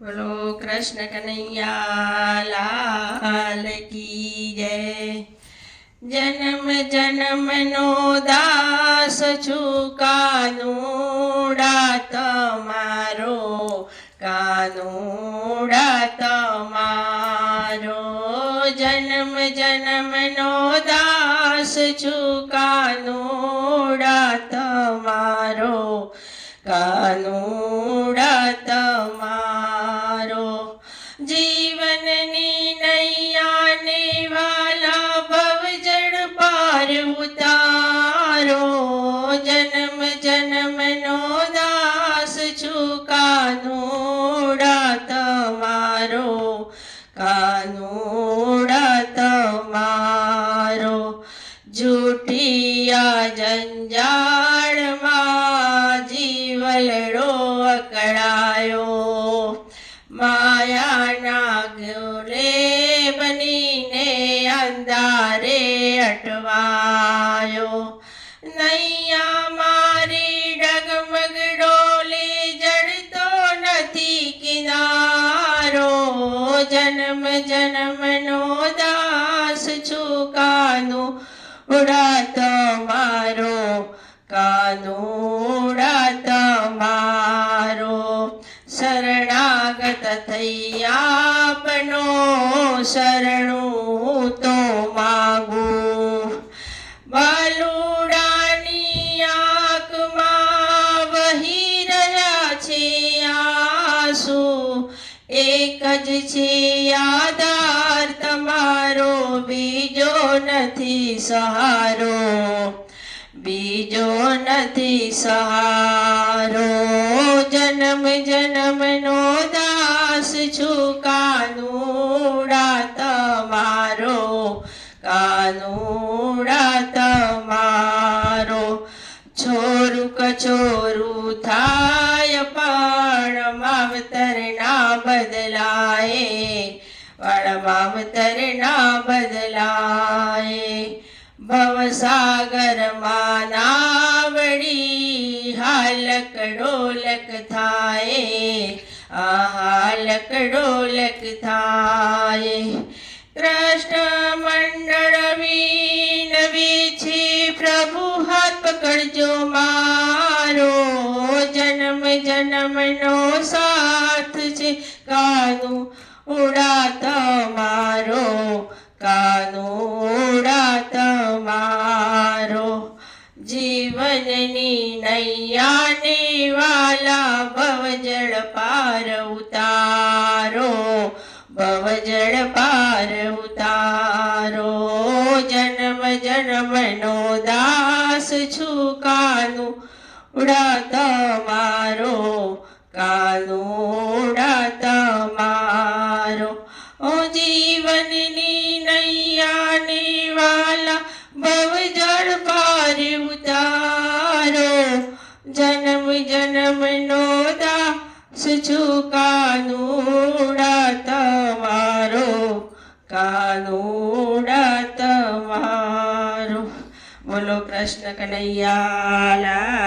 બોલો કૃષ્ણ કનૈયા લાલ કી જય। જન્મ જન્મનો દાસ છું કાનુડા તમારો, કાનુડા તમારો। જન્મ જન્મનો દાસ છું કાનુડા તમારો, કાનુડા તમારો। જીવનની નૈયાને વાલા ભવજળ પાર ઉતારો, જન્મ જન્મનો દાસ છું કાનુડા તમારો, કાનુડા તમારો। જૂઠિયા જંજાળમાં જીવલડો અકળાયો, માયાના ગોલે બનીને અંધારે અટવાયો। નૈયા મારી ડગમગ ડોલે જડતો નથી કિનારો, જન્મ જન્મનો દાસ છું કાનુડા તમારો, કાનુડા તમારો। શરણાગત થઈ આપનો શરણું તો માગું, બાલુડાની આંખમાં વહી રહ્યા છે આંસુ, એક જ છે આધાર તમારો, બીજો નથી સહારો, બીજો નથી સહારો। જન્મ જન્મનો દાસ છું કાનુડા તમારો, કાનુડા તમારો। છોરું કછોરું થાય પણ માવતર ના બદલાય, પણ માવતર ના બદલાય। ભવસાગરમાં નાવડી હાલક ડોલક થાય, આ હાલક ડોલક થાય। કૃષ્ણ મંડળ વિનવી છે પ્રભુ હાથ પકડજો મારો, જન્મ જન્મનો સાથ છે કાનુડા તમારો, કાનુડા તમારો। જીવનની નૈયાને વાલા ભવજળ પાર ઉતારો, ભવજળ પાર ઉતારો। જન્મ જન્મનો દાસ છું કાનુડા તમારો, કાનુડા તમારો। ઓ જીવનની નૈયાને વાલા ભવજળ પાર ઉતારો, જન્મ જન્મનો દાસ છું કાનુડા તમારો, કાનુડા તમારો। બોલો કૃષ્ણ કનૈયા લાલ।